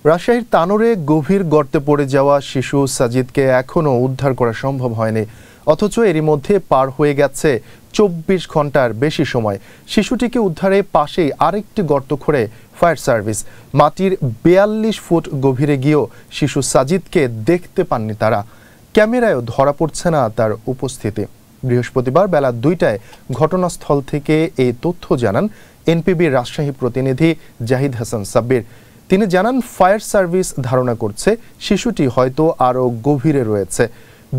রাজশাহীর তানোরে গভীর গর্তে পড়ে যাওয়া শিশু সাজিদকে এখনও উদ্ধার করা সম্ভব হয়নি, অথচ এরই মধ্যে পার হয়ে গেছে ২৪ ঘন্টার বেশি সময়। শিশুটিকে উদ্ধারে পাশেই আরেকটি গর্ত খুঁড়ে ফায়ার সার্ভিস। মাটির ৪২ ফুট গভীরে গিয়েও শিশু সাজিদকে দেখতে পাননি তারা। ক্যামেরায়ও ধরা পড়ছে না তার উপস্থিতি। বৃহস্পতিবার বেলা ২টায় ঘটনাস্থল থেকে এই তথ্য জানান এনপিবির রাজশাহী প্রতিনিধি জাহিদ হাসান সাব্বির। তিনি জানান, ফায়ার সার্ভিস ধারণা করছে শিশুটি হয়তো আরও গভীরে রয়েছে।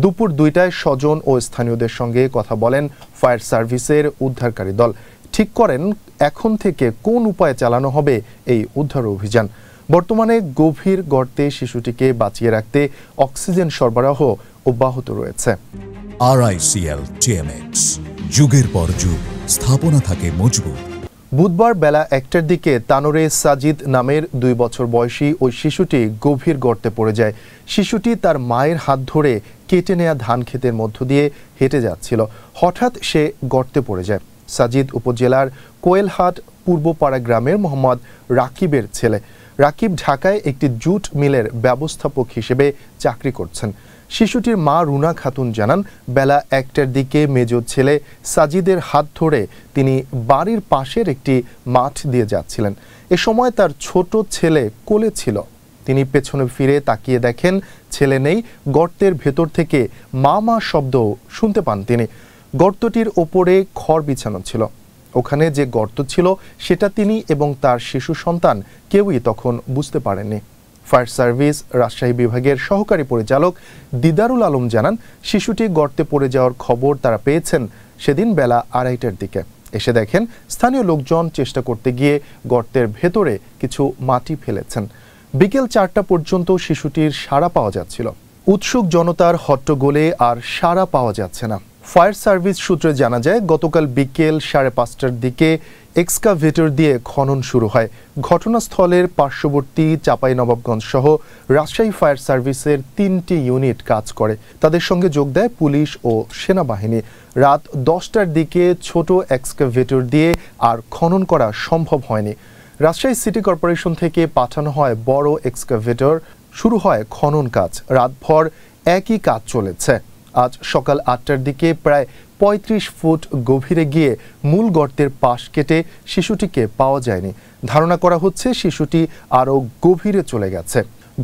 দুপুর ২টায় স্বজন ও স্থানীয়দের সঙ্গে কথা বলেন ফায়ার সার্ভিসের উদ্ধারকারী দল। ঠিক করেন এখন থেকে কোন উপায়ে চালানো হবে এই উদ্ধার অভিযান। বর্তমানে গভীর গর্তে শিশুটিকে বাঁচিয়ে রাখতে অক্সিজেন সরবরাহ অব্যাহত রয়েছে। RICL TMX, যুগের পর যুগ স্থাপনা থাকে মজবুত। বুধবার বেলা ১টার দিকে তানোরে সাজিদ নামের ২ বছর বয়সী ওই শিশুটি গভীর গর্তে পড়ে যায়। শিশুটি তার মায়ের হাত ধরে কেটে নেয়া ধান ক্ষেতের মধ্য দিয়ে হেঁটে যাচ্ছিল। হঠাৎ সে গর্তে পড়ে যায়। সাজিদ উপজেলার কোয়েলহাট পূর্বপাড়া গ্রামের মোহাম্মদ রাকিবের ছেলে। রাকিব ঢাকায় একটি জুট মিলের ব্যবস্থাপক হিসেবে চাকরি করছেন। শিশুটির মা রুনা খাতুন জানান, বেলা ১টার দিকে মেজ ছেলে সাজিদের হাত ধরে তিনি বাড়ির পাশের একটি মাঠ দিয়ে যাচ্ছিলেন। এ সময় তার ছোট ছেলে কোলে ছিল। তিনি পেছনে ফিরে তাকিয়ে দেখেন ছেলে নেই। গর্তের ভেতর থেকে মা মা শব্দ শুনতে পান তিনি। গর্তটির ওপরে খড় বিছানো ছিল। ওখানে যে গর্ত ছিল সেটা তিনি এবং তার শিশু সন্তান কেউই তখন বুঝতে পারেননি। ফায়ার সার্ভিস রাজশাহী বিভাগের সহকারী পরিচালক দিদারুল আলম জানান, শিশুটি গর্তে পড়ে যাওয়ার খবর তারা পেয়েছেন সেদিন বেলা ২:৩০টার দিকে। এসে দেখেন স্থানীয় লোকজন চেষ্টা করতে গিয়ে গর্তের ভেতরে কিছু মাটি ফেলেছেন। বিকেল ৪টা পর্যন্ত শিশুটির সাড়া পাওয়া যাচ্ছিল। উৎসুক জনতার হট্টগোলে আর সাড়া পাওয়া যাচ্ছে না। ফায়ার সার্ভিস সূত্রে জানা যায়, গতকাল বিকেল ৫:৩০টার দিকে এক্সকাভেটর দিয়ে খনন শুরু হয়। ঘটনাস্থলের পার্শ্ববর্তী চাঁপাইনবাবগঞ্জ সহ রাজশাহী ফায়ার সার্ভিসের ৩টি ইউনিট কাজ করে। তাদের সঙ্গে যোগ দেয় পুলিশ ও সেনাবাহিনী। রাত ১০টার দিকে ছোট এক্সকাভেটর দিয়ে আর খনন করা সম্ভব হয়নি। রাজশাহী সিটি কর্পোরেশন থেকে পাঠানো হয় বড় এক্সকাভেটর। শুরু হয় খনন কাজ। রাতভর একই কাজ চলেছে। আজ সকাল ৮টার দিকে প্রায় ৩৫ ফুট গভীরে গিয়ে মূল গর্তের পাশ কেটে শিশুটিকে পাওয়া যায়নি। ধারণা করা হচ্ছে শিশুটি আরও গভীরে চলে গেছে।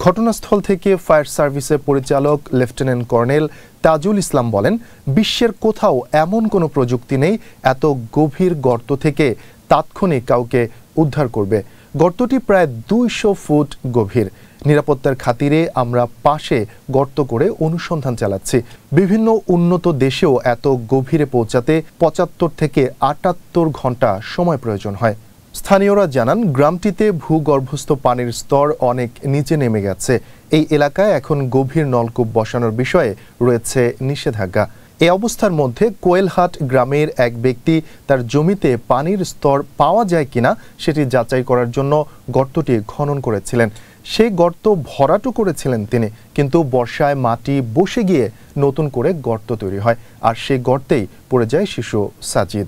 ঘটনাস্থল থেকে ফায়ার সার্ভিসের পরিচালক লেফটেন্যান্ট কর্নেল তাজুল ইসলাম বলেন, বিশ্বের কোথাও এমন কোনো প্রযুক্তি নেই এত গভীর গর্ত থেকে তাৎক্ষণিক কাউকে উদ্ধার করবে। গর্তটি প্রায় ২০০ ফুট গভীর। নিরাপত্তার খাতিরে আমরা পাশে গর্ত করে অনুসন্ধান চালাচ্ছি। বিভিন্ন উন্নত দেশেও এত গভীরে পৌঁছাতে ৭৫ থেকে ৭৮ ঘন্টা সময় প্রয়োজন হয়। স্থানীয়রা জানান, গ্রামটিতে ভূগর্ভস্থ পানির স্তর অনেক নিচে নেমে গেছে। এই এলাকায় এখন গভীর নলকূপ বসানোর বিষয়ে রয়েছে নিষেধাজ্ঞা। এই অবস্থার মধ্যে কোয়েলহাট গ্রামের এক ব্যক্তি তার জমিতে পানির স্তর পাওয়া যায় কিনা সেটি যাচাই করার জন্য গর্তটি খনন করেছিলেন। সেই গর্ত ভরাটও করেছিলেন তিনি, কিন্তু বর্ষায় মাটি বসে গিয়ে নতুন করে গর্ত তৈরি হয়, আর সেই গর্তেই পড়ে যায় শিশু সাজিদ।